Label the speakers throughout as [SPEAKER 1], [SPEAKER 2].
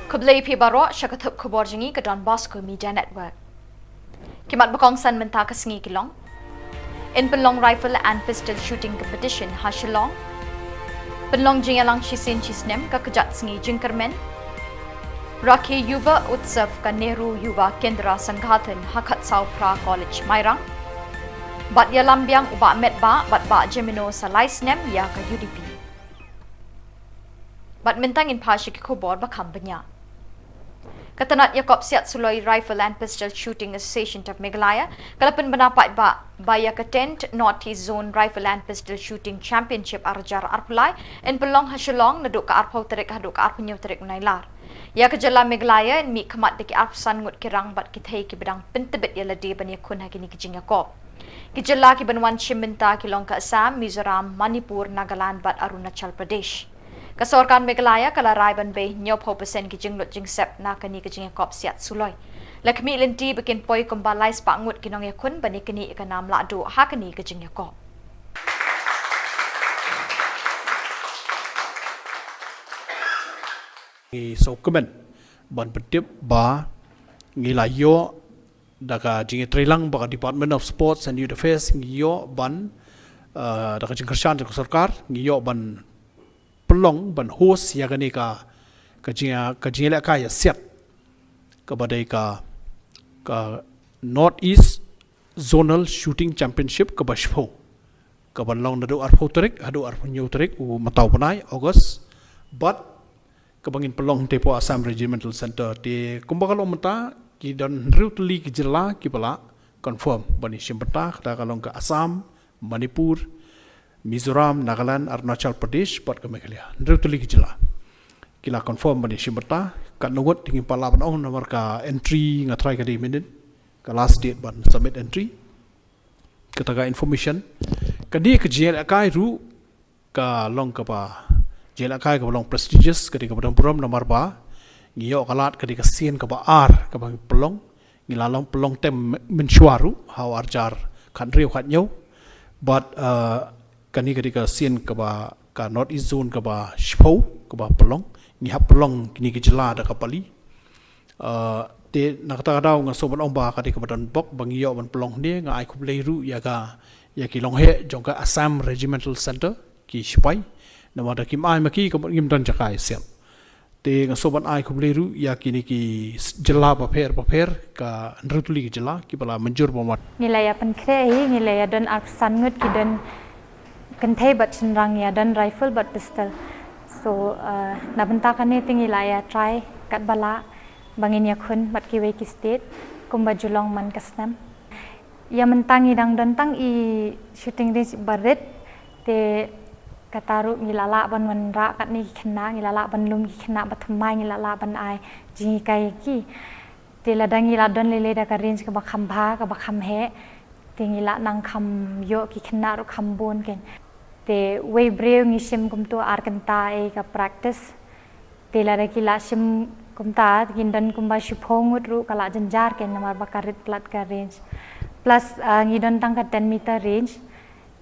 [SPEAKER 1] Kublai pi baro syakatup Khubor jengi ke Don Bosco Media Network. Kimat bakong san menta ke sengi kilong. In penlong rifle and pistol shooting competition ha Shillong. Penlong Jylla lang chisin chisnem ke kejat sengi jingkermen. Rakhi Yuva Utsav ka Nehru Yuva Kendra Sanghatan Hakat Saupra College Mairang. Bat ya lambiang uba metba bat ba Gemino Salai Snem ya ka UDP. Bat mentang in Pashik Khubor bakam benya. Katanat Yakop Siat Suloi Rifle and Pistol Shooting Association of Meghalaya, kalapan banapat ba ya ka 10th Northeast Zone Rifle and Pistol Shooting Championship arjar arpulai in pelong ha Shillong naduk ka arpau terik haduk ka arpunyo terik Nailar. Ya ka Jylla Meghalaya in mi kamat deki arpsan ngut kirang bat kithai ki bedang pentebet ya lade ban yakun ha kini kijing Yakop. Ki Jylla ki banwan Shimenta kilong ka Assam, Mizoram, Manipur, Nagaland bat Arunachal Pradesh. Kasorkan Meghalaya kalarai ban bay nyop hopasen ki jinglot jingsep na kani ki Yakop Siat Suloi. Lakmi lenti bikin poi kumbalai spangut kinong yakun bani kini ikanam lado ha kani ki Yakop.
[SPEAKER 2] So kemen ban betip ba ngilayo daga jingi trilang ba Department of Sports and Youth Affairs ngiyo ban daga jingkersan ko sarkar ngiyo ban pelong ban host ya gani ka jingi ka ya siat ka badai ka North East Zonal Shooting Championship ka bashpo ka ban long nadu arpo terik adu arpo nyu terik u matau panai August but kabangin pelong tepo Assam Regimental Center te kumbakalo menta ki dan rutli ki Jylla ki pala confirm bani Shimpeta kata kalong ke Assam, Manipur, Mizoram, Nagaland, Arunachal Pradesh pat ke Meghalaya rutli ki Jylla kila confirm bani Shimpeta kat nugut tingin pala ban ong nomor ka entry ngatrai ka di minute ka last date ban submit entry kata information kadi ke Jylla kai ru ka long ka pa Jylla kai ka long prestigious ketika badang puram nomor ba ngiyo kalat ketika sien ka ba ar ka bang pelong ngilalong pelong tem mensuaru how arjar kan riu khat nyau but kani ketika sien ka ba ka North East Zone ka ba shpo ka ba pelong ni hap pelong kini ke Jylla da ka pali te nakata daw nga soban ong ba ketika badan bok bang ngiyo ban pelong ni nga ai kup leiru ya ki long he jong ka Assam Regimental Center ki shpai nama da kim ai maki ko ngim dan jakai sel te nga soban ai ko bleru ya kini ki Jylla paper ka nrutuli ki Jylla ki bala menjur bomat
[SPEAKER 3] nilaya pan krei nilaya dan arsan ngut ki dan kenthai bat chinrang ya dan rifle bat pistol so na benta kan ne nilaya try kat bala bangin yakun bat ki we ki state kumba Shillong man kasnam ya mentangi dang dan tang I shooting range baret te kataru ngilala ban ra kat ni khna ngilala ban lum ki khna bathamai ngilala ban ai jingi kai ki te ladang ngila don lele da ka range ka bakham bha ka bakham he te ngila nang kham yo ki khna ru kham bon ken te we breu ngi sim kum to ar kan ta e ka practice te la ki la sim kum ta kin dan kum ba shphongut ru kala janjar ken namar bakarit plat ka range plus ngi don tang ka 10 meter range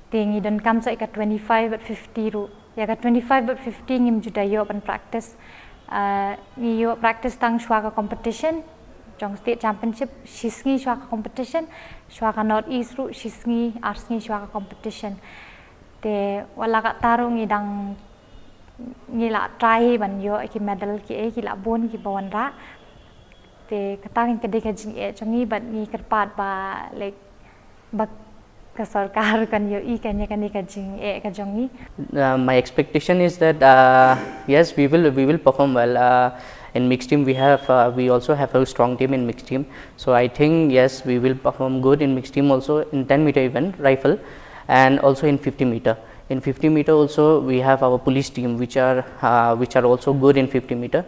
[SPEAKER 3] tingi dan kam sa ika 25 at 50 ru ya ka 25 at 50 ngim juda yo pan practice ni yo practice tang shwa ka competition jong state championship shisngi shwa ka competition shwa ka North East ru shisngi arsngi shwa ka competition te wala ka tarung idang ngila try ban yo ki medal ki ki la bon ki bawan ra te katang ke de ka jing e jongi ban ni kerpat ba like bak my
[SPEAKER 4] expectation is that yes, we will perform well in mixed team. We also have a strong team in mixed team, so I think yes, we will perform good in mixed team also in 10-meter event rifle and also in 50-meter. In 50-meter also we have our police team which are also good in 50-meter.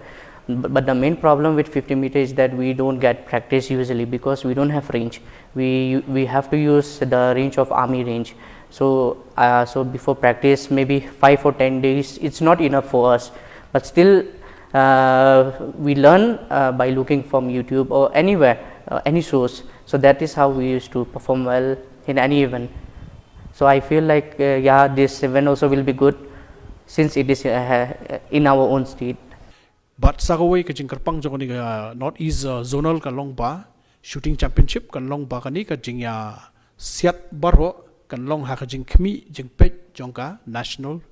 [SPEAKER 4] But the main problem with 50-meter is that we don't get practice usually because we don't have range. We have to use the range of army range. So before practice maybe 5 or 10 days it's not enough for us. But still we learn by looking from YouTube or anywhere, any source. So that is how we used to perform well in any event. So I feel like this event also will be good since it is in our own state.
[SPEAKER 2] but sagaway ka jing kerpang jong ni North East zonal kan long ba shooting championship kan long ba kan ni ka jing ya siat baro kan long ha ka jing khmi jing pet jong ka National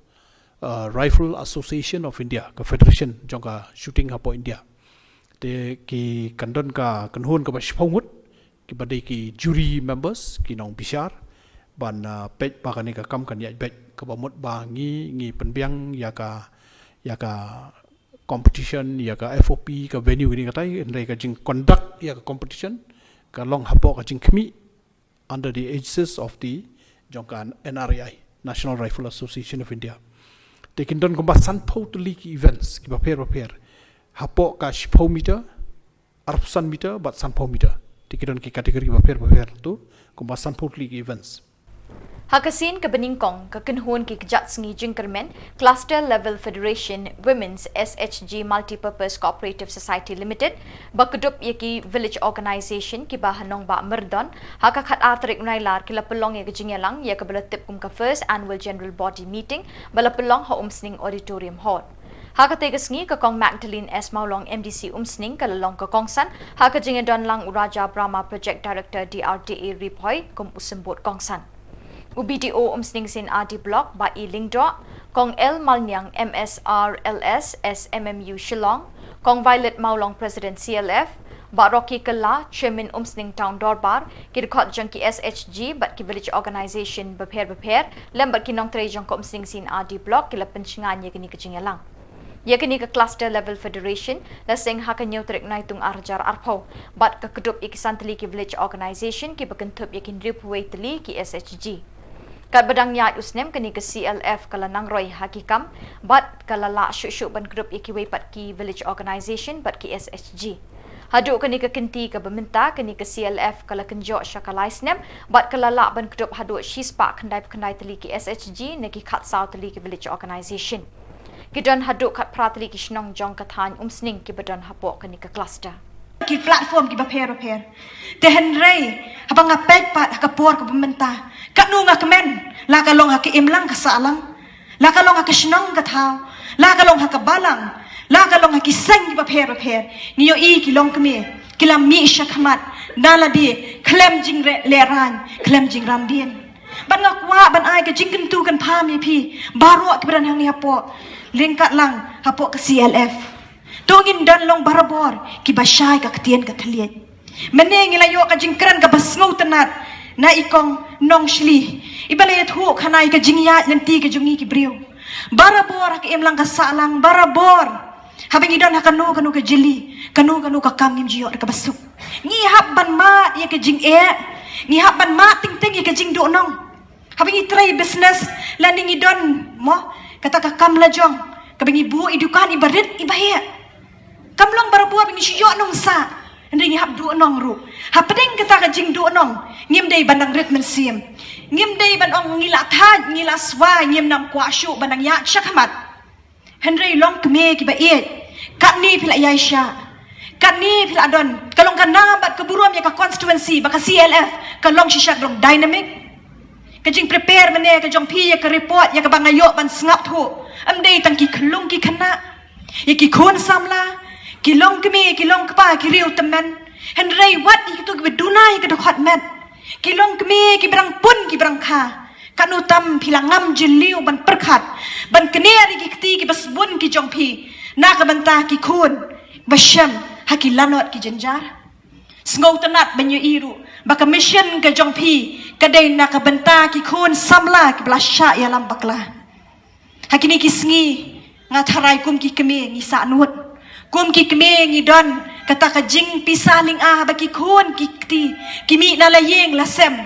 [SPEAKER 2] Rifle Association of India ka federation jong ka shooting hapo India te ki kandon ka kanhun ka ba shphongut ki badai ki jury members ki nong bishar ban pet ba kan ni ka kam kan ya bet ka ba mot ba ngi penbiang ya ka competition ya ka FOP ka venue ni katai ndai ka jing conduct ya ka competition ka long hapo ka jing khmi under the aegis of the jongkan NRAI National Rifle Association of India taking don komba san totally ki events ki ba pair hapo ka 10 meter arpsan meter but san meter taking don ki kategori ba pair tu komba san totally ki events
[SPEAKER 1] Hakasin ke Beningkong ke Kenhun ki Kejat Sengi Jingkermen Cluster Level Federation Women's SHG Multipurpose Cooperative Society Limited bakudup yaki village organisation ki bahanong ba merdon haka khat atrik Nailar ki lapelong ya Jingyalang ya ke belatip kum ka first annual general body meeting balapelong ha umsning auditorium hall haka tegasngi ke Kong Magdalene S Maulong MDC umsning ke lalong ke Kongsan haka Jingedon lang Uraja Brahma Project Director DRDA Ripoy kum usembut Kongsan UBDO umsning sin AD Block ba Ilingdo, Kong L Malnyang MSRLS SMMU Shillong, Kong Violet Maulong President CLF, ba Rocky Kala Chairman umsning Town Dorbar, kidkot jangki SHG but ki village organisation beper lembat kinong tre jang umsning sin AD Block kila pencingan ya kini kecingyalang. Ya kini ke cluster level federation laseng hakanyo trek naitung arjar arpo but ke kedup ikisan teli ki village organisation ki bekentup yakin ripuwe teli ki SHG. Kat bedang nyat usnem kini ke CLF kala nangroy hakikam but kala la syuk ban grup ikiwe pat ki village organisation but ki SHG. Haduk kini ke kenti ke beminta kini ke CLF kala kenjok syakalai snem but kala la ban grup haduk shispa kendai teli ki SHG neki kat saw teli ki village organisation. Kidan haduk kat prateli ki shnong jong kathan umsning ki bedan hapok kini ke cluster.
[SPEAKER 5] Ki platform ki baper te henrei habang apet pat hakapor ka pementa kanu nga kemen la kalong hak imlang ka salang la kalong hak shnong ka thau la kalong hak balang la kalong hak seng ki baper niyo I ki long keme kilam mi shakmat nala di klem jing leran klem jing ramdien ban ngakwa ban ai ka jing kentu kan pha mi pi baru ki beran hang ni hapo lingkat lang hapo ke CLF Tungin dan long barabor ki basyay ka ketien ka talian. Meneng ilayo ka jingkran ka basngaw tanat na ikong nong shli. Ibalayat hu kanay ka jingya nanti ka jungi ki briyo. Barabor ka imlang ka salang barabor. Habang idon kanu ka jili, kanu ka kamim jiyo ka basuk. Ngihap ban ma ya ka jing ngihap ban ma ting ya ka jing do nong. Habang itry business landing idon mo kata ka kam lajong. Kabang ibu idukan ibarit ibahya. Kamlong barabua bingi siyo nong sa. Hindi ngihap do nong ru. Hapadeng kata ka jing do nong. Ngim day bandang rit mensim. Ngim day bandang ngilatad, ngilaswa, ngim nam kwasyo bandang yak syakamat. Henry long keme kiba iit. Kat ni pila yay siya. Kat ni pila adon. Kalong ka nabat keburuam ya ka constituency baka CLF. Kalong siya glong dynamic. Kajing prepare mene kajong pi ya ka report ya ka bangayo ban sngap tu. Amday tang ki kelung ki kana. Ya ki kun samla. Kilong kemi, kilong kapa, kiriu temen. Henry wat itu bedunai ke dokhat met. Kilong kemi, kiberang pun kiberang ka. Kanu tam pilangam jeliu ban perkat. Ban keneri ki keti ki basbun ki jongpi. Na ka bantah ki kun. Basyam haki lanot ki jenjar. Sngau tenat banyu iru. Baka mission ke jongpi. Kadai na ka bantah ki kun samla ki belasya ya lambaklah. Hakini ki sengi. Ngatarai kum ki kemi ngisa nuut. Kum ki keme ngidon kata ka jing pisaling baki kun ki ti kimi na layeng lasem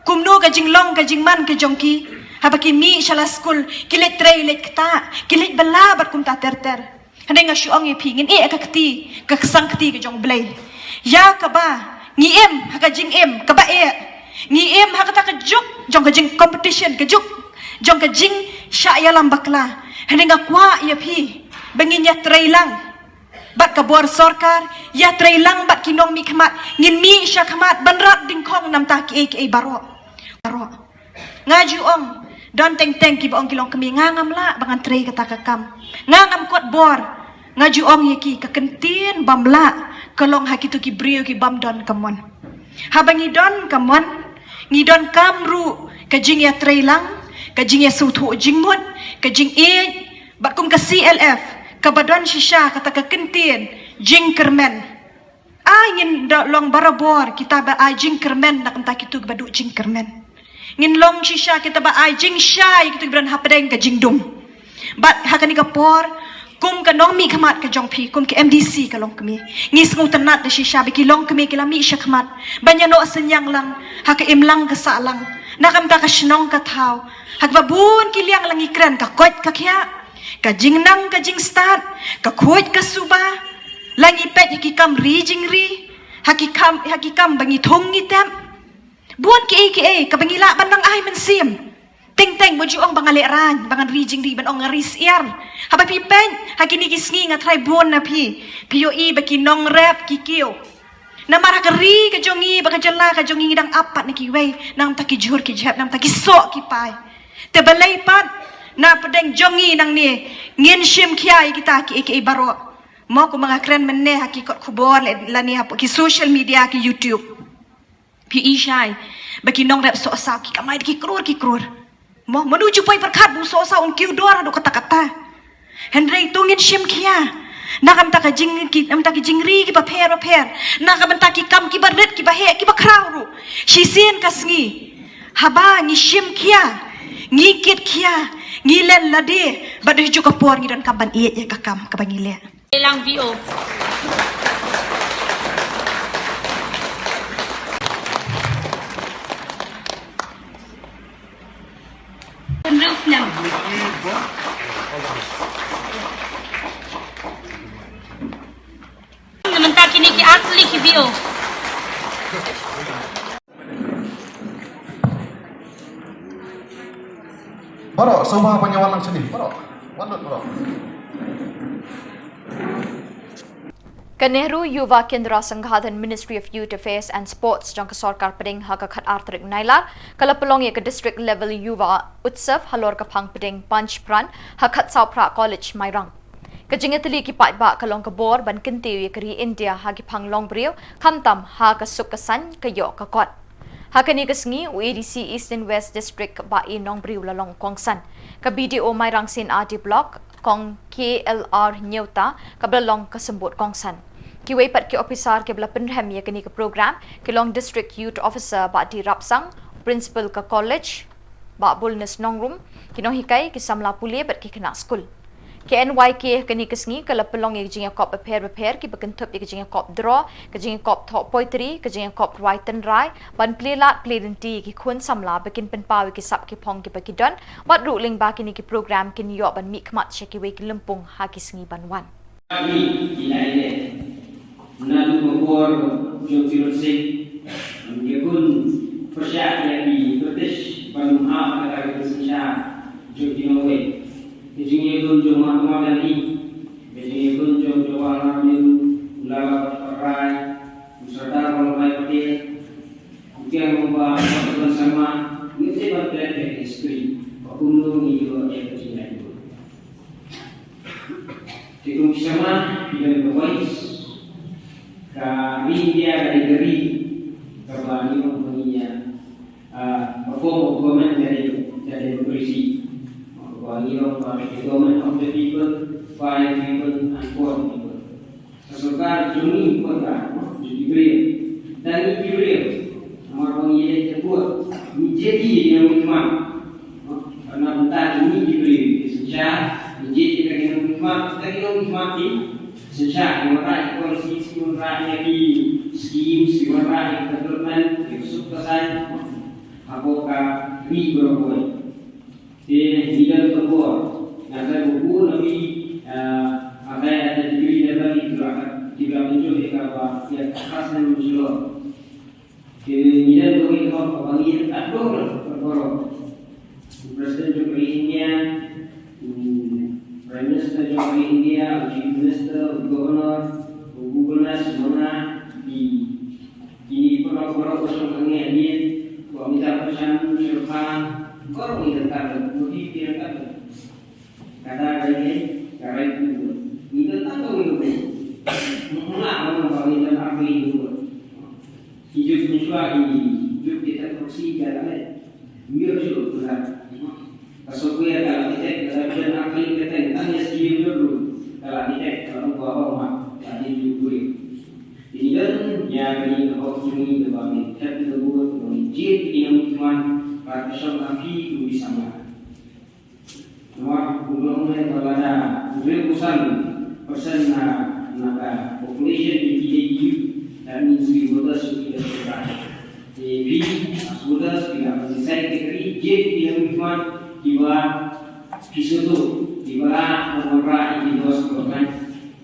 [SPEAKER 5] kum no ka jing long ka jing man ka jongki habaki mi shala school kilet tray let kta kilet balabat kum ta terter hande nga syuang e pingin ka kti ka kesang kti ka jong blay ya ka ba ngi haka jing ka ba ngi haka ta ka juk jong ka jing competition ka juk jong ka jing sya ya lambakla hande nga kwa ya pi bangin ya tray lang bat kabor sorkar ya trailang bat kinong mi khamat ngin mi sya khamat banrat dingkhong nam ta ki baro ngaju ong don teng ki bong kilong kami ngangam la bangan trei kata kakam ngangam kot bor ngaju ong yaki ka kentien bamla kalong haki tu ki brio ki bam don kamon habangi don kamon ngidon kamru ka jing ya trailang ka jing ya sutu jingmut ka jing e bakum ka CLF ka badon shisha kata ka kentien jing kermen ngin long barabor kita ba jing kermen nak entah kitu badu jing kermen ngin long shisha kita ba jing syai kitu bran hapadeng ka jing dum bat hakani ka por kum ka nong mi khamat ka jong phi kum ke MDC ka long kami ngis ngu tanat da shisha bi ki long kami ki lami syakmat banyano senyang lang hak im lang ka salang nakam ta ka shnong ka thau hak ba bun ki liang lang ikran ka kot ka khya ka jing nang ka jing start ka khoj ka suba langi pet ki kam ri jing ri hakikam bangi thong ngitam buan ki ka bangi la bandang ai man sim ting boju ong bangale ran bangan rijing ri ban ong ngaris iar haba pi pen hakini kisngi nga try bon na pi POE baki nong rap ki kio na mara ka ri ka jongi baka Jylla ka jongi dang apat na ki wei nang ta ki jur ki jap nang ta ki so ki pai te balai pat na pedeng jongi nang ni ngin shim kiai kita ki baro mo ko mga kren menne hakikot Khubor la ni hapo ki social media ki YouTube pi shai baki nong rap so sa ki kamai ki krur mo menuju pai perkat bu so sa on kiu dor do kata-kata Henry tungin shim kia nakam ta ka jing ki am ta ki jingri ki paper nakam ta ki kam ki baret ki bahe ki bakrau ru shisin kasngi haba ni shim kia ngi kit kia ngi len lade badu ju ka por ngi dan kaban iet ya ka kam ka bangile
[SPEAKER 6] Lang VO. Sementara kini ki asli ki VO.
[SPEAKER 7] Bro, semua penyawalan sini. Bro, wandut bro.
[SPEAKER 1] Nehru Yuva Kendra Sanghathan Ministry of Youth Affairs and Sports jangka sarkar peding haga khat artrik Nailar kala pelong ke district level Yuva Utsav halor kapang peding Panch Pran hakat Saupra College Mairang. Kajingatli ki pat ba kalong Khubor ban kinti kri India hagi pang long brio kamtam haga sukasan kayo kakot. Hakani kasngi UADC East and West District ba inong brio lalong kongsan. Ka BDO Mairang Sin RD Block kong KLR Nyota kabalong kasembut kongsan. Kiway pat ki officer ke bela penrem ya kini ke program ke long district youth officer ba di Rapsang principal ka college ba bulnes nongrum kinong hikai ki samla puli bat ki kena school ke NYK kini kesngi kala pelong ye jinga kop repair ki bekentup ye jinga kop draw ke jinga kop top poetry ke jinga kop right and right ban playlat playenti ki khun samla bekin penpawi ki sap ki pong ki bakidon bat ruling ba kini ki program kin yo ban mi khmat cheki we ki lempung ha ki sngi ban wan
[SPEAKER 8] Nalu Khubor jom sirosik mengikun persiap yang British panumha negara Indonesia jom dinowe bijingnya pun jom Mahatma Gandhi bijingnya pun jom Jawaharlal Nehru Nailar Rai Sardar Vallabhbhai Patel ukian membawa pertemuan sama ini sebab dari history pakundu ni juga yang berjaya itu tikum sama dengan berwais kami dia dari geri kembali mempunyai form of government dari polisi kembali mempunyai government of the people by people and for people sesuatu juni kota jadi beri dan ini beri orang yang tersebut menjadi yang hikmah karena entah ini diberi sejak menjadi yang hikmah ini sejak memerai polisi, memerai skim, memerai development, kesuksesan, apakah ini berapa? Tidak Khubor. Ada buku lebih ada degree level itu akan tidak muncul di kapal yang khas dan muncul. Tidak boleh kalau panggil tak boleh berkorok. Presiden Jokowi India. Prime Minister Jokowi India, Chief Minister, Governor, Gubernur mana di ini perlu kosong kengnya dia, buat minta pesan serta korang ini tentang bukti tidak kata kata ini cara itu minta tahu Joshua ini juga kita produksi jalan mio juga pula. Software kalau kita kerajaan akli kita tanya skill dulu. Kalau kita kalau bawa rumah jadi juga. Ini kan yang ini opportunity dalam kita buat menjadi yang cuma passion api bisa mah. Nomor umumnya kalau ada 20% NAKA population in PAU, that means we voters should be the we as voters we have decided to get the movement diwa pisutu diwa menora di dos program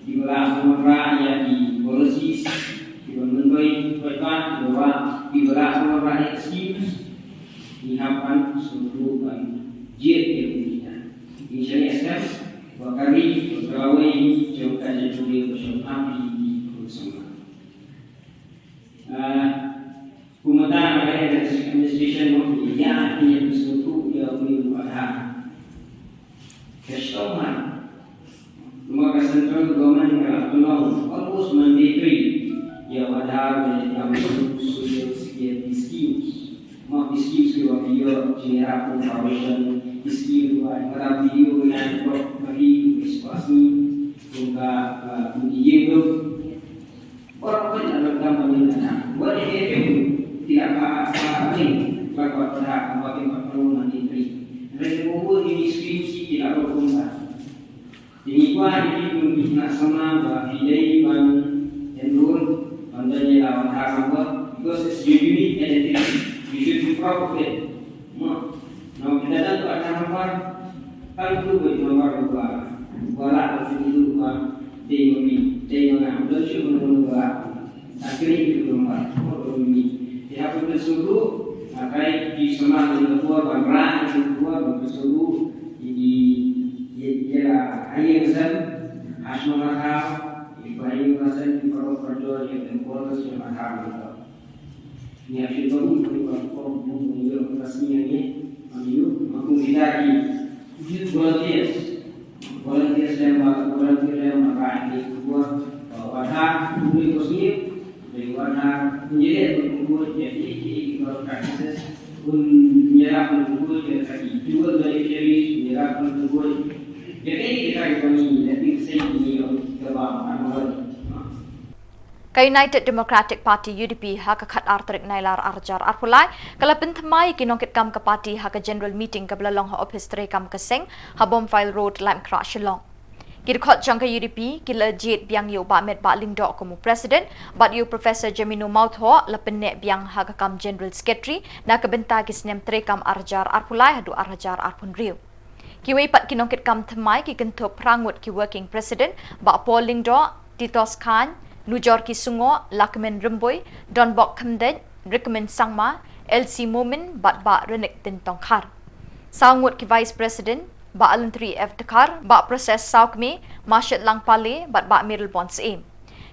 [SPEAKER 8] diwa menora ya di policies diwa mendoi perkan diwa menora excuse dihapan seluruh jet kita insyaallah sekarang wakari pegawai jauh kaji juri bersama di bersama Pemetaan adalah administration yang punya sesuatu yang berubah. Kestoman, maka central government telah tolong almost mandatory yang ada dalam social security schemes. Mak schemes juga video general promotion scheme juga ada video yang bagi eksplorasi juga ujian itu orang dalam kampanye buat efektif. Tidak apa-apa ini bakal berhak bagi perluan menteri. Mereka kumpul di skripsi tidak berkumpulan. Jadi kuah ini mungkin nak sama bahidai ban endun bandanya lawan hak apa because it's unique identity. You should be proud of it. Nah, kita tentu akan apa? Kalau tu nomor dua, bola itu dua, dia mengambil cuma akhirnya itu nomor ini. Ya bersungguh maka di semangat yang kedua bangra yang kedua bersungguh di Jylla hanya kesan asma makam ibadah kesan di perjuangan yang tempoh yang makam ini asyik baru untuk menunjuk resminya ini ambil mampu didaki volunteers yang maka ini kedua wadah publik resmi dari wadah menjadi berkumpul jadi kalau practices pun menyerap berkumpul jadi jual dari series menyerap berkumpul jadi kita ini jadi saya ini kebang amal
[SPEAKER 1] United Democratic Party UDP haka khat artrik Nailar arjar arpulai kala pentamai kinongkit kam ke parti haka general meeting ke belalong ha office tere kam ke seng ha bom file road lam kra Shillong Kirkot jangka UDP kila jet biang yu ba met ba lingdok komu president but yu professor Jamino Mautho la pennek biang haga kam general secretary na kebenta kisnem trekam arjar arpulai hadu arjar arpun riu kiwei pat kinongkit kam thamai ki kentup prangut ki working president ba Paul lingdo Titos Khan Nujor ki sungo lakmen remboy don bok khamden recommend sangma LC Momin bat ba renek tin tongkhar sangut ki vice president ba alentri F Dakar ba proses saukmi Marshal Langpale bat ba Mirul Bonds aim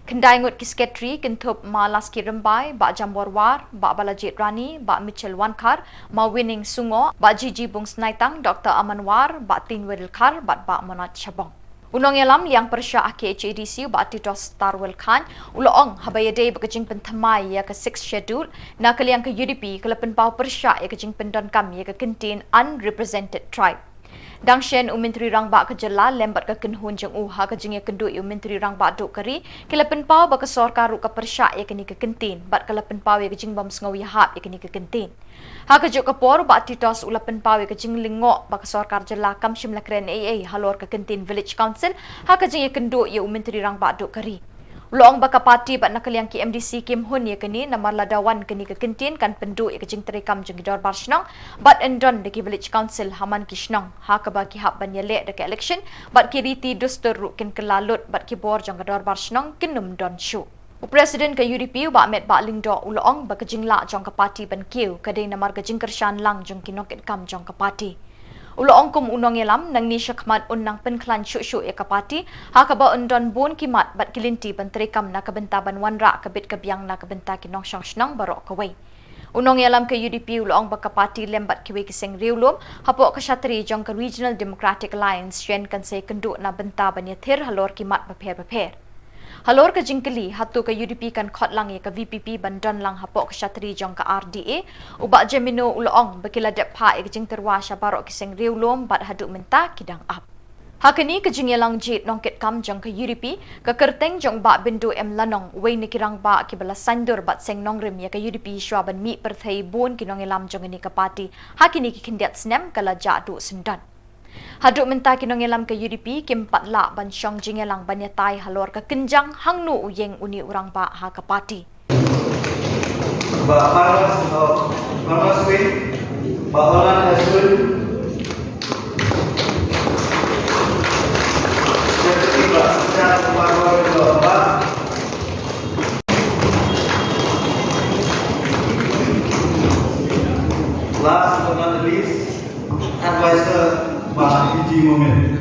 [SPEAKER 1] kendai ngut ki secretary kentup malas ki rembai ba Jamborwar ba Balajit Rani ba Mitchell Wankar ma winning sungo ba Gigi Bung Snaitang Dr Amanwar ba Tinwil Kar bat ba Monat Chabong Unong yalam liang persya KHADC ba Titos Tarwil Khan uloong habayade bakajing pentamai ya ke 6 schedule na kaliang ke UDP kalapan pau persya ya kajing pendon kam ya ke contain unrepresented tribe Dangshen Menteri Rang Ba ke Jylla lembat ke kenhun jeng uha ke jeng ya kendu Menteri Rang Ba duk kari kelapen pau ba ke sorkar ru ke persya ya kini ke kentin bat kelapen pau ya ke jeng bam sengawi hap ya kini ke kentin ha ke juk ke por ba Titos ulapen pau ya ke jeng lingok ba ke sorkar Jylla kam shim lakren AA halor ke kentin village council ha ke jeng ya kendu ya Menteri Rang Ba duk kari Ulong baka parti bat nakaliang ki MDC Kim Hun ya kini namar ladawan kini ke kentin kan pendu ya ke jing terekam jeng gidor barsnong bat endon de ki village council haman kisnong ha ke bagi hak ban yele de ke election bat ki riti duster ru kin kelalut bat ki bor jeng gidor barsnong kinum don shu Presiden ke UDP ba met ba lingdo ulong ba ke jingla jong ke parti ban kiu kadai namar ke jing kershan lang jong kinok kam jong ke parti Ulong kum unong yalam nang ni syakmat unang penklan syuk-syuk ya kapati ha ka ba undon bon kimat bat kilinti ban terekam na kabentaban wanra kabit kabiang na kabenta kinong syang barok kawai Unong yalam ke UDP ulong ba kapati lembat kiwi kiseng riulum hapo ka syatri jong ke Regional Democratic Alliance yen kan se kenduk na benta ban ya thir halor kimat ba pher Halor ka jingkali hatu ka UDP kan khot lang ya ka VPP bandan lang hapok ka syatri jong ka RDA uba jemino ulong bakila dep ha ya jing terwa sya barok kiseng riulom bat haduk menta kidang ap. Hakini ka jing yalang jit nongket kam jong ka UDP ka kerteng jong ba bindu em lanong wei ni kirang ba ki bala sandur bat seng nongrim ya ka UDP sywaban mi perthai bon kinong elam jong ni ka parti hakini ki kindiat snem kala jadu sendan. Haduk menta kinong elam ke UDP kim patla ban syong jingelang banyatai halor ke kenjang hangnu uyeng uni urang ba ha ke parti.
[SPEAKER 9] Ba Farmas win, Ba Olan as well. Last but not least, advisor Ba Iji Moment.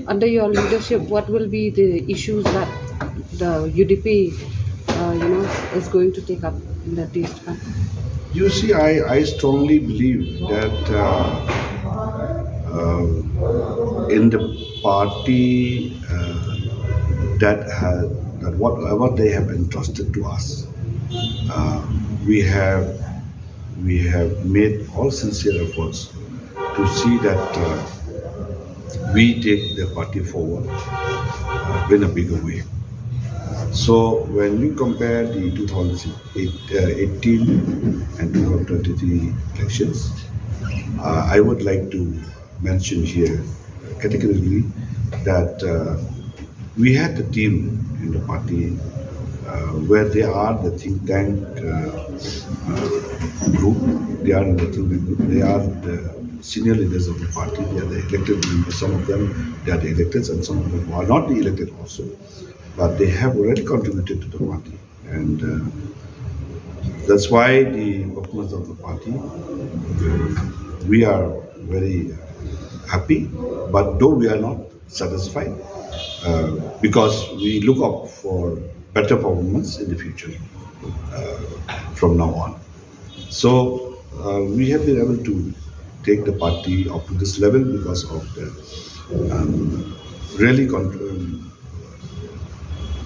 [SPEAKER 10] Under your leadership, what will be the issues that the UDP, is going to take up in the days to come?
[SPEAKER 11] You see, I strongly believe that in the party that whatever they have entrusted to us, we have made all sincere efforts to see that we take the party forward in a bigger way. So when you compare the 2018 and 2023 elections, I would like to mention here categorically that we had a team in the party where they are the think tank group. They are in the think tank group. They are the senior leaders of the party. They are the elected members. Some of them, they are the electeds, and some of them who are not the elected also. But they have already contributed to the party, and that's why the performance of the party, we are very happy, but though we are not satisfied, because we look up for better performance in the future from now on. So we have been able to take the party up to this level because of the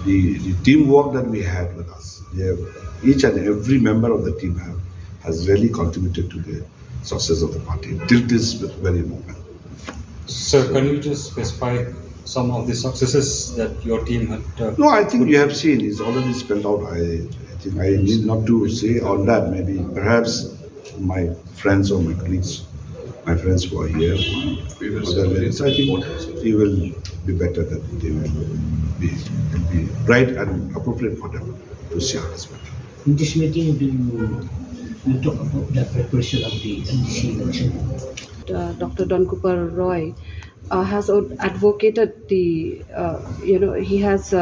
[SPEAKER 11] the teamwork that we had with us. Each and every member of the team has really contributed to the success of the party till this very moment.
[SPEAKER 12] Sir, can you just specify some of the successes that your team had?
[SPEAKER 11] No, I think you have seen, it's already spelled out. I think I need not to say on that. Maybe perhaps my friends or my colleagues, my friends who are here, I think it will be better that they will be right and appropriate for them to share as well.
[SPEAKER 13] In this meeting, do you talk about the preparation of the NDC election?
[SPEAKER 10] Dr. Don Cooper Roy has advocated he has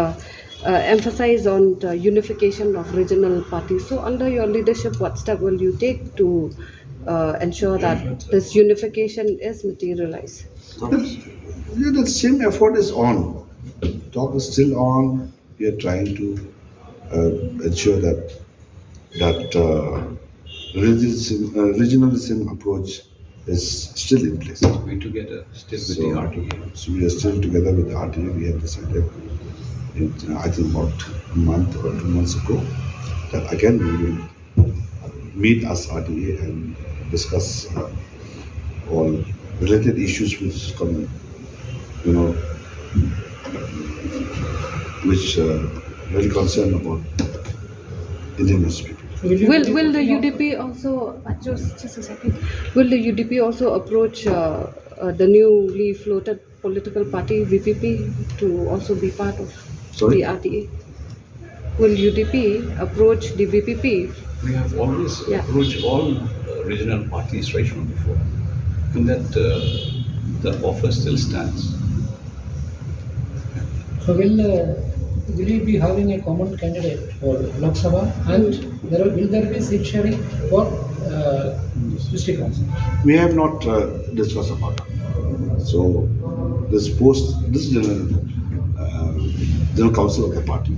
[SPEAKER 10] emphasized on the unification of regional parties. So under your leadership, what step will you take to ensure that this unification is materialized?
[SPEAKER 11] The same effort is on. Talk is still on. We are trying to ensure that regionalism approach is still in place.
[SPEAKER 14] We together still with the RTA.
[SPEAKER 11] So we are still together with the RTA. We have decided, I think about a month or 2 months ago, that again we will meet as RTA and discuss all related issues which come, which really concern about indigenous people.
[SPEAKER 10] Will the UDP also just a second? Will the UDP also approach the newly floated political party VPP to also be part of the RTA? Will UDP approach the VPP?
[SPEAKER 14] We have always approached all regional parties right from before, and that offer still stands.
[SPEAKER 13] So will you be having a common candidate for Lok Sabha, and will there be seat sharing for district council?
[SPEAKER 11] We have not discussed about it. So this general council of the party,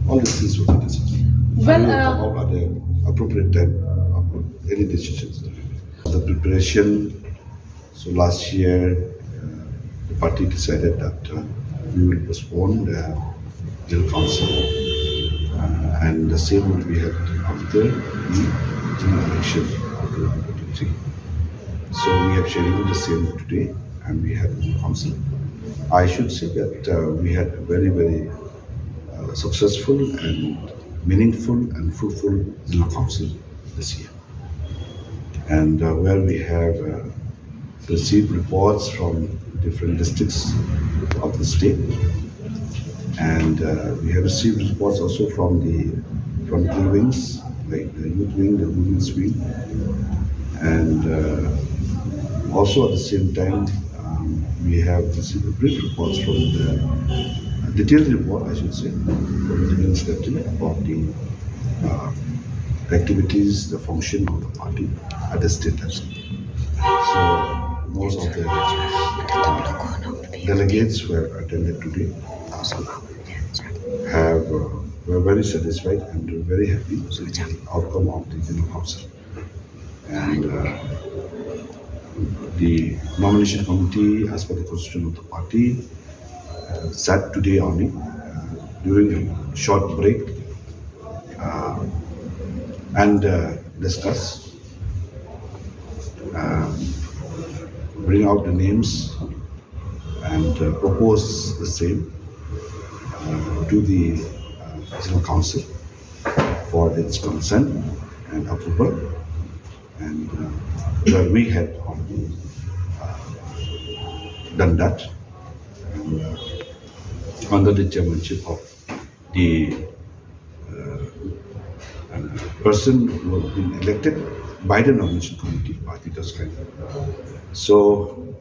[SPEAKER 11] all these things will be discussed. Well, about at the appropriate time any decisions. The preparation, so last year the party decided that we will postpone the General Council and the same will be held after the general election of 2023. So we have scheduled the same today and we had the council. I should say that we had a very, very successful and meaningful and fruitful General Council this year. And where we have received reports from different districts of the state, and we have received reports also from the three wings, like the youth wing, the women's wing, and also at the same time we have received brief reports from the detailed report, I should say, from the General Secretary about the activities, the function of the party at the state level. So most of the delegates who have attended today were very satisfied and very happy with the outcome of the General Council. And the nomination committee, as per the constitution of the party, sat today only during a short break and discuss, bring out the names and propose the same to the General Council for its consent and approval, and where we had already done that, and under the chairmanship of the person who has been elected by the nomination committee, Party Taskai. So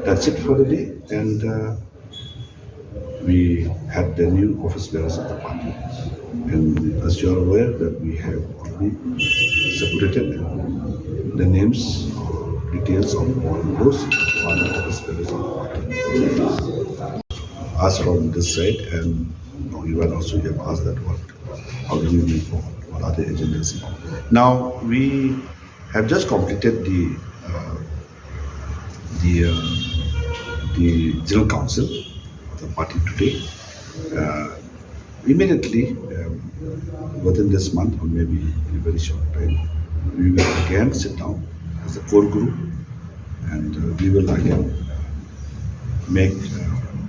[SPEAKER 11] that's it for the day, and we had the new office bearers of the party, and as you are aware that we have already separated the names, details of all those who are the office bearers of the party. As from this side, and even also you have asked that how do we move forward, what are the agendas. Now we have just completed the General Council of the party today. Immediately within this month or maybe in a very short time, we will again sit down as a core group and we will again make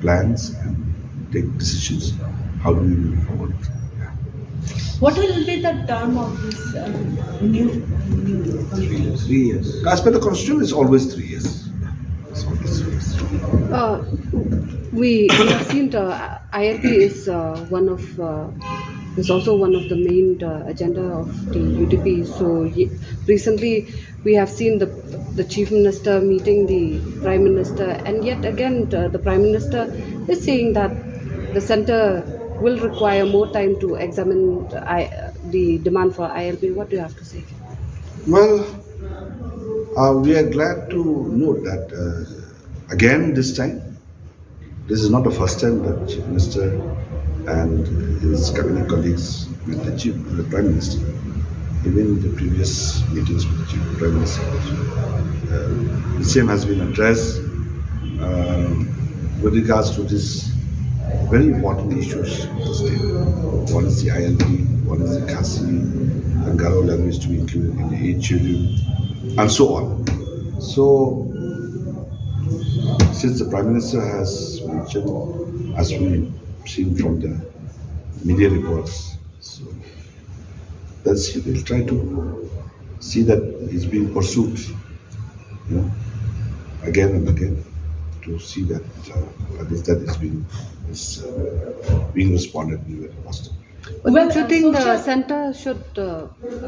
[SPEAKER 11] plans and take decisions. How do we move forward?
[SPEAKER 15] What will be the term of this new
[SPEAKER 11] 3 years. As per the constitution, it's always 3 years. It's always 3 years.
[SPEAKER 10] We have seen the ILP is also one of the main agenda of the UDP. So recently we have seen the Chief Minister meeting the Prime Minister, and yet again the Prime Minister is saying that the centre will require more time to examine the demand for ILP. What do you have to say?
[SPEAKER 11] Well, we are glad to note that again this time, this is not the first time that Chief Minister and his cabinet colleagues met the Prime Minister. Even in the previous meetings with the Chief Prime Minister also, the same has been addressed with regards to this very important issues of the state. One is the ILP, one is the Khasi and Garo language to be included in the 8th schedule, and so on. So, since the Prime Minister has mentioned, as we've seen from the media reports, so we'll try to see that it's being pursued, again and again, to see that that is being responded to very positive.
[SPEAKER 10] But do you think the centre should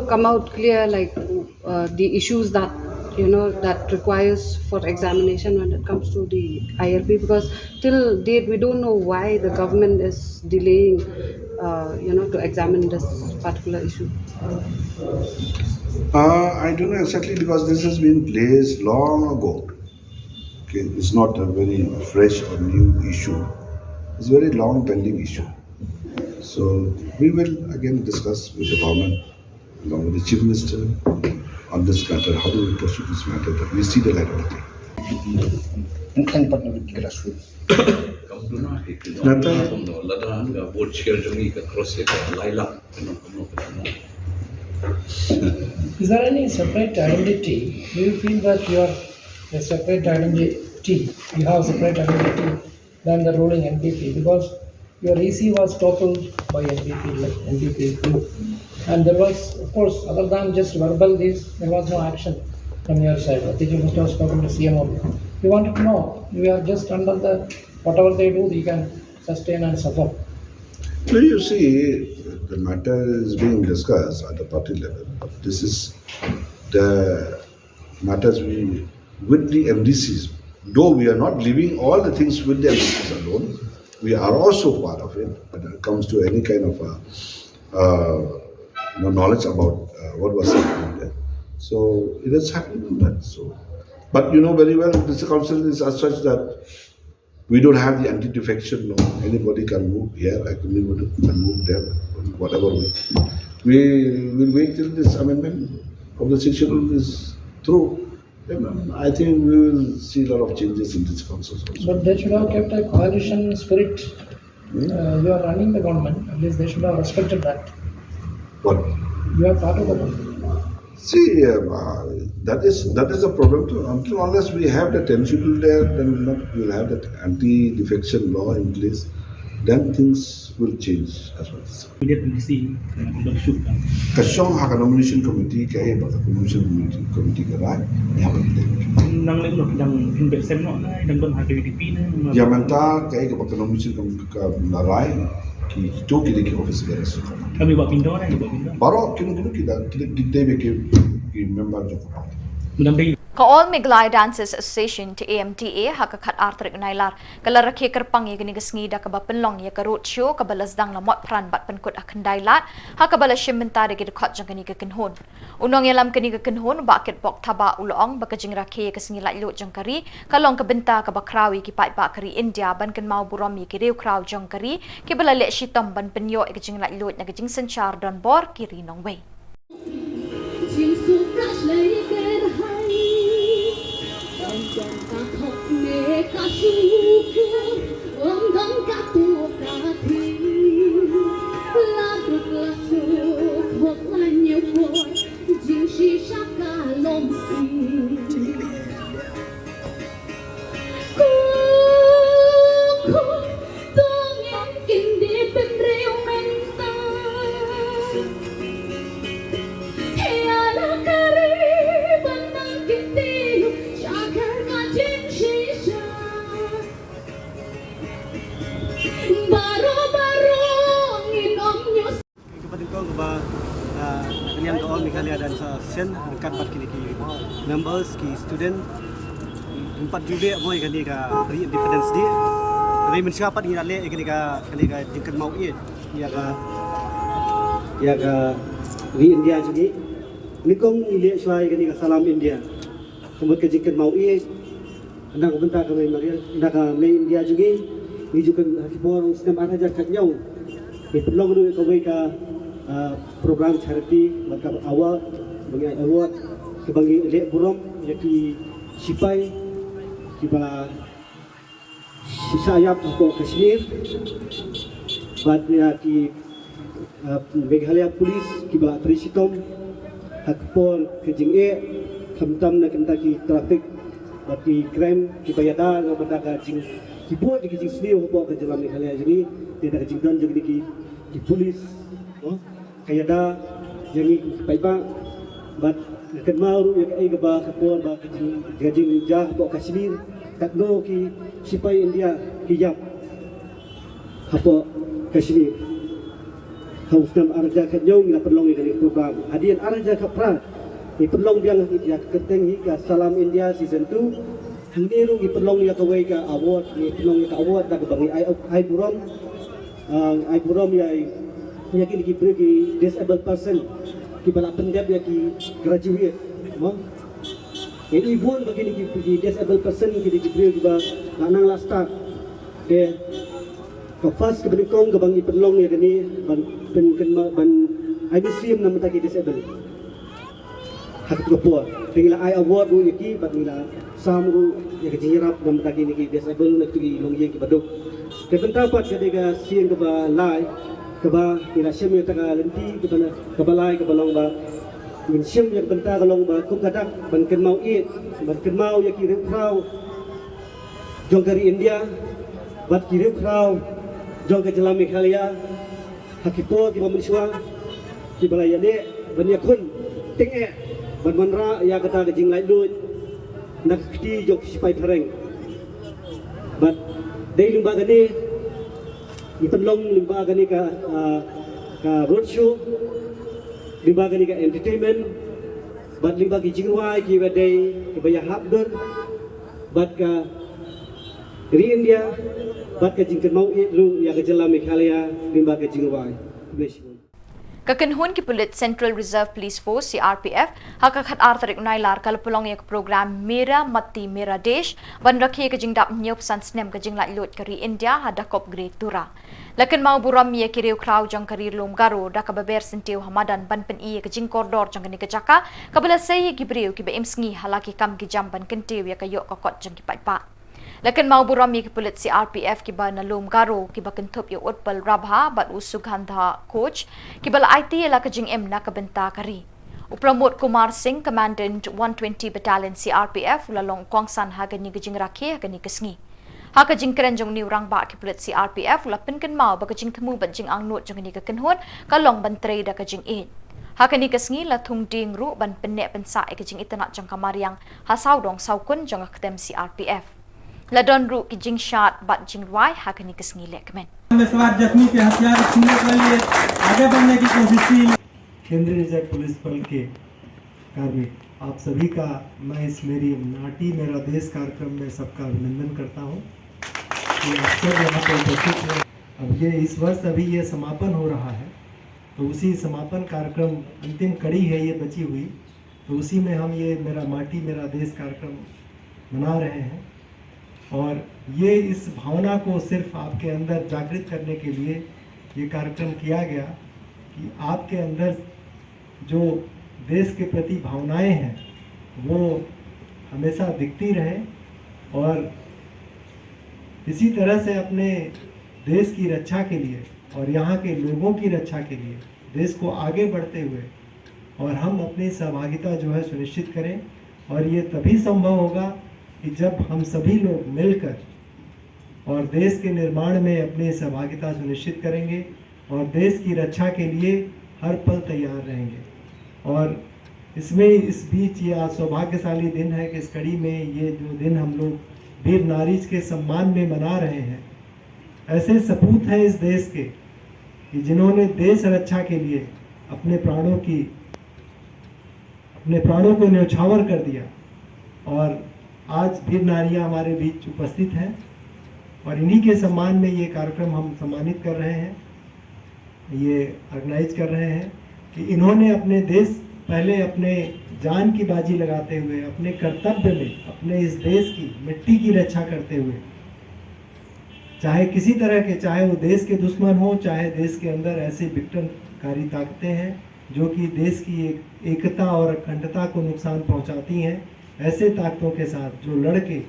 [SPEAKER 10] come out clear, like the issues that that requires for examination when it comes to the ILP? Because till date we don't know why the government is delaying, to examine this particular issue.
[SPEAKER 11] I don't know exactly, because this has been placed long ago. Okay, it's not a very fresh or new issue. It's a very long pending issue. So we will again discuss with the government, along with the Chief Minister, on this matter, how do we pursue this matter, that we see the light of the day.
[SPEAKER 13] Is there any separate identity? Do you feel that you are a separate identity? You have separate identity than the ruling NPP, because your EC was toppled by NPP group, and there was, of course, other than just verbal this, there was no action from your side. I think you must have spoken to CM only. We wanted to know, you are just under the whatever they do, you can sustain and suffer.
[SPEAKER 11] So you see, the matter is being discussed at the party level. This is the matters with the MDCs. Though we are not leaving all the things with the MDCs alone, we are also part of it when it comes to any kind of knowledge about what was happening there. So it is happening on that. So, but you know very well, this council is as such that we don't have the anti-defection law. Anybody can move here, anybody can move there, whatever way. We will wait till this amendment of the schedule is through. I think we will see a lot of changes in this council also.
[SPEAKER 13] But they should have kept a coalition spirit. You are running the government, at least they should have respected that.
[SPEAKER 11] What?
[SPEAKER 13] You are part of the government.
[SPEAKER 11] See, that is a problem too. Until unless we have the schedule there, then we will have that anti-defection law in place. Then things will change as well. Kasyong haka nomination committee kaya baka nomination committee karai yang
[SPEAKER 16] nang lek nok yang investment no dan don harga UDP na
[SPEAKER 11] Jamanta kaya baka nomination committee narai ki itu kita office beres.
[SPEAKER 16] Kami buat pindah na buat pindah.
[SPEAKER 11] Baru kita member Joko.
[SPEAKER 1] Ka-all Meghalaya Dancers Association to AMTA hakakat Arthur Nailar kala rakhe kerpang ye gani gasngi da kaba penlong ye ka roadshow ka balasdang la mot pran bat penkut akan dailat hakabala shimentare ge khot jangani ka kenhon unong yalam kani ka kenhon baket bok thaba ulong bakajing rakhe ka sngi lai lo jangkari kalong ka benta ka bakrawi ki pai ba kari India ban kan mau burom ye ki reu kraw jangkari ki bala le shitam ban penyo e kajing lai lo na kajing sanchar don bor ki rinong wei
[SPEAKER 17] Kalian ke-all Meghalaya dan Association dekat pat kini ki members ki student 4 Julai moi kani ka Pre Independence Day. Kami mensiapat ni ale kani ka jingkan mau ye ya ka di India juga. Nikong ile suai kani ka salam India. Sambut ke jingkan mau ye. Anda ko benta kami Maria anda ka me India juga. Ni juga Khubor sistem ada kat nyau. Perlu dulu ka ka program charity maka awal bagi award kebangi lek burom yaki sipai kibala sisayap untuk Kashmir bad yaki Meghalaya Police kibala Trisitom hakpol kejing kamtam na kentaki traffic bagi crime kibayada ngamada kajing kibot di kejing sini untuk ke jalan Meghalaya jadi tidak kejing dan jadi di police kaya da jangi paiba bat kenmau ru ai gaba kapor ba gajing jah bo Kashmir takno ki sipai India hijab hapo Kashmir hausnam arja kanyong na perlong dari program hadian arja kapra ni perlong biang ya keteng hika salam India season 2 haniru ki perlong ya kawai ka award ni perlong ka award da bangi ai burom ya yakin ki pergi disabled person ki bala pendap ya ki graduate ini buan bagi ni ki disabled person ki pergi ba nanang lasta de ka fast ke benikong ke bangi perlong ya kini ban IBCM nama taki disabled hak Khubor tinggal ai award ru yaki bat mila sam ru ya jirap nam tagi ni disable na tugi longyeng ki baduk ke benta pat ke dega sien ke ba lai ke ba ila siem ta ka lenti ke bana ke ba lai ke balong ba min siem ya benta ka long ba kum kadak ban ken mau it ban ken mau yaki ru krau jong dari India bat ki ru krau jong ke Jylla Meghalaya hak Khubor ki mamunswa ki balaya de ban yakun ting ban manra ya kata ke jing lai lut nak kti jok sipai thareng but dei limba gani itamlong limba gani ka road show limba gani ka entertainment but limba ki jingwai ki badai ki baya habdur but ka ri India but ka jingkan mau it lu ya ke Jylla Meghalaya limba ka jingwai
[SPEAKER 1] Kakenhun ki Pulit Central Reserve Police Force CRPF hakakat artarik Nailar kalpulong yak program Mera Mati Mera Desh ban rakhi ka jingdap nyop san snem ka jingla lot kari India hadakop grade tura lakin mau buram ye kiriu kraw jang kari lom garo dakababer sentiu hamadan ban pen i ka jing koridor jang ni ka jaka kabala sei gibriu ki be imsngi halaki kam ki jam ban kentiu ya ka yok kokot jang ki pa lakin mau buram ye ki Pulit CRPF ki ba na lom garo ki ba kentup yo utpal rabha bat usugandha coach ki bala IT la ka jing em na ka benta kari Upramot Kumar Singh, Commandant 120 Battalion CRPF, lalong Kwangsan hagani ka jing rakhi hagani kasngi. Haka jing keren jong niu rang ba ki Pulit CRPF lapin kan mau ba ka jing temu ban jing ang not jong ni ka kenhun kalong ban trade da ka jing in. Haka ni kasngi la thung ding ru ban pennek pensa ka jing itanat jong kamariang hasaw dong saukun jong aktem CRPF. Ladon ru ki jing shot bat jing rai haka ni kasngi lekmen.
[SPEAKER 18] सवार जख्मी के हथियार छीनने के लिए आगे बढ़ने की कोशिश की।
[SPEAKER 19] केंद्रीय रिजर्व पुलिस बल के कार्मिक आप सभी का मैं इस मेरी नाटी मेरा देश कार्यक्रम में सबका अभिनंदन करता हूँ कि अक्सर यहाँ पर उपस्थित हैं। अब ये इस वर्ष अभी ये समापन हो रहा है तो उसी समापन कार्यक्रम अंतिम कड़ी है ये बची हुई तो उसी में हम ये मेरा माटी मेरा देश कार्यक्रम मना रहे हैं और ये इस भावना को सिर्फ आपके अंदर जागृत करने के लिए ये कार्यक्रम किया गया कि आपके अंदर जो देश के प्रति भावनाएं हैं वो हमेशा दिखती रहे और इसी तरह से अपने देश की रक्षा के लिए और यहाँ के लोगों की रक्षा के लिए देश को आगे बढ़ते हुए और हम अपनी सहभागिता जो है सुनिश्चित करें और ये तभी संभव होगा कि जब हम सभी लोग मिलकर और देश के निर्माण में अपनी सहभागिता सुनिश्चित करेंगे और देश की रक्षा के लिए हर पल तैयार रहेंगे और इसमें इस बीच ये आज सौभाग्यशाली दिन है कि इस कड़ी में ये जो दिन हम लोग वीर नारीज के सम्मान में मना रहे हैं ऐसे सपूत हैं इस देश के कि जिन्होंने देश रक्षा के लिए अपने प्राणों को न्यौछावर कर दिया और आज वीर नारियां हमारे बीच उपस्थित हैं और इन्हीं के सम्मान में ये कार्यक्रम हम सम्मानित कर रहे हैं ये ऑर्गेनाइज कर रहे हैं कि इन्होंने अपने देश पहले अपने जान की बाजी लगाते हुए अपने कर्तव्य में अपने इस देश की मिट्टी की रक्षा करते हुए चाहे किसी तरह के चाहे वो देश के दुश्मन हो चाहे देश के अंदर ऐसे विघटनकारी ताकतें हैं जो कि देश की एकता और अखंडता को नुकसान पहुंचाती हैं ऐसे ताकतों के साथ जो लड़के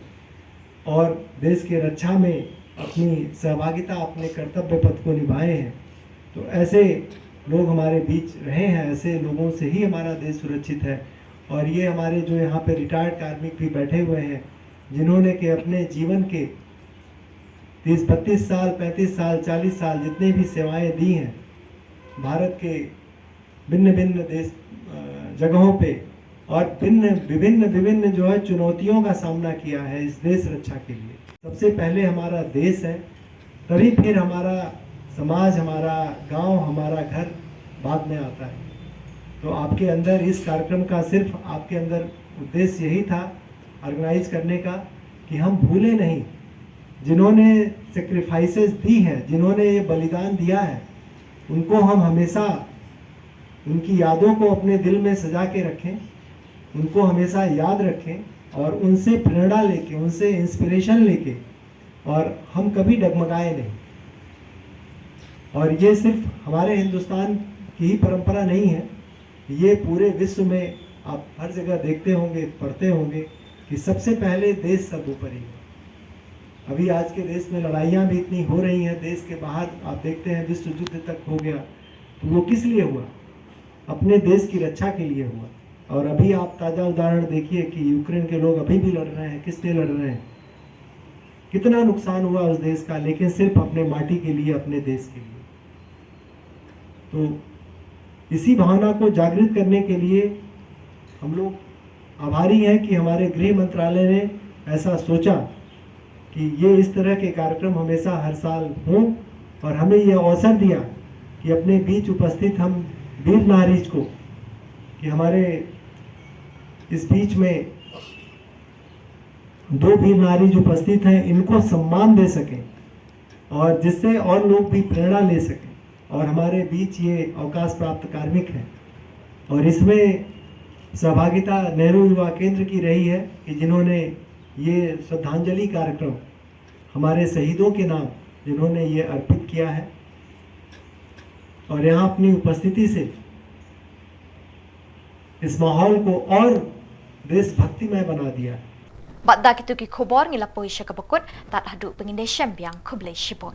[SPEAKER 19] और देश के रक्षा में अपनी सहभागिता अपने कर्तव्य पथ को निभाए हैं तो ऐसे लोग हमारे बीच रहे हैं ऐसे लोगों से ही हमारा देश सुरक्षित है और ये हमारे जो यहाँ पे रिटायर्ड कार्मिक भी बैठे हुए हैं जिन्होंने के अपने जीवन के 30-32 साल 35 साल 40 साल जितने भी सेवाएं दी हैं भारत के भिन्न भिन्न देश जगहों पे और विभिन्न जो है चुनौतियों का सामना किया है इस देश रक्षा के लिए। सबसे पहले हमारा देश है तभी फिर हमारा समाज हमारा गांव हमारा घर बाद में आता है। तो आपके अंदर इस कार्यक्रम का सिर्फ आपके अंदर उद्देश्य यही था ऑर्गेनाइज करने का कि हम भूले नहीं जिन्होंने सेक्रीफाइसेस दी हैं जिन्होंने ये बलिदान दिया है उनको हम हमेशा उनकी यादों को अपने दिल में सजा के रखें उनको हमेशा याद रखें और उनसे प्रेरणा लेके उनसे इंस्पिरेशन लेके और हम कभी डगमगाए नहीं। और ये सिर्फ हमारे हिंदुस्तान की ही परंपरा नहीं है ये पूरे विश्व में आप हर जगह देखते होंगे, पढ़ते होंगे कि सबसे पहले देश सर्वोपरि है। अभी आज के देश में लड़ाइयाँ भी इतनी हो रही हैं, देश के बाहर आप देखते हैं विश्व युद्ध तक हो गया, तो वो किस लिए हुआ? अपने देश की रक्षा के लिए हुआ। और अभी आप ताज़ा उदाहरण देखिए कि यूक्रेन के लोग अभी भी लड़ रहे हैं। किस लिए लड़ रहे हैं? कितना नुकसान हुआ उस देश का, लेकिन सिर्फ अपने माटी के लिए, अपने देश के लिए। तो इसी भावना को जागृत करने के लिए हम लोग आभारी हैं कि हमारे गृह मंत्रालय ने ऐसा सोचा कि ये इस तरह के कार्यक्रम हमेशा हर साल हों, और हमें ये अवसर दिया कि अपने बीच उपस्थित हम वीर नारीज को, कि हमारे इस बीच में 2 वीर नारी जो उपस्थित हैं, इनको सम्मान दे सकें और जिससे और लोग भी प्रेरणा ले सकें। और हमारे बीच ये अवकाश प्राप्त कार्मिक हैं, और इसमें सहभागिता नेहरू युवा केंद्र की रही है कि जिन्होंने ये श्रद्धांजलि कार्यक्रम हमारे शहीदों के नाम जिन्होंने ये अर्पित किया है, और यहाँ अपनी उपस्थिति से इस माहौल को और देशभक्तिमय बना दिया है।
[SPEAKER 1] Bat dak itu ki Khubor ngilapoi siya kabukot tat hadu pengindesyam biang kublay shibon.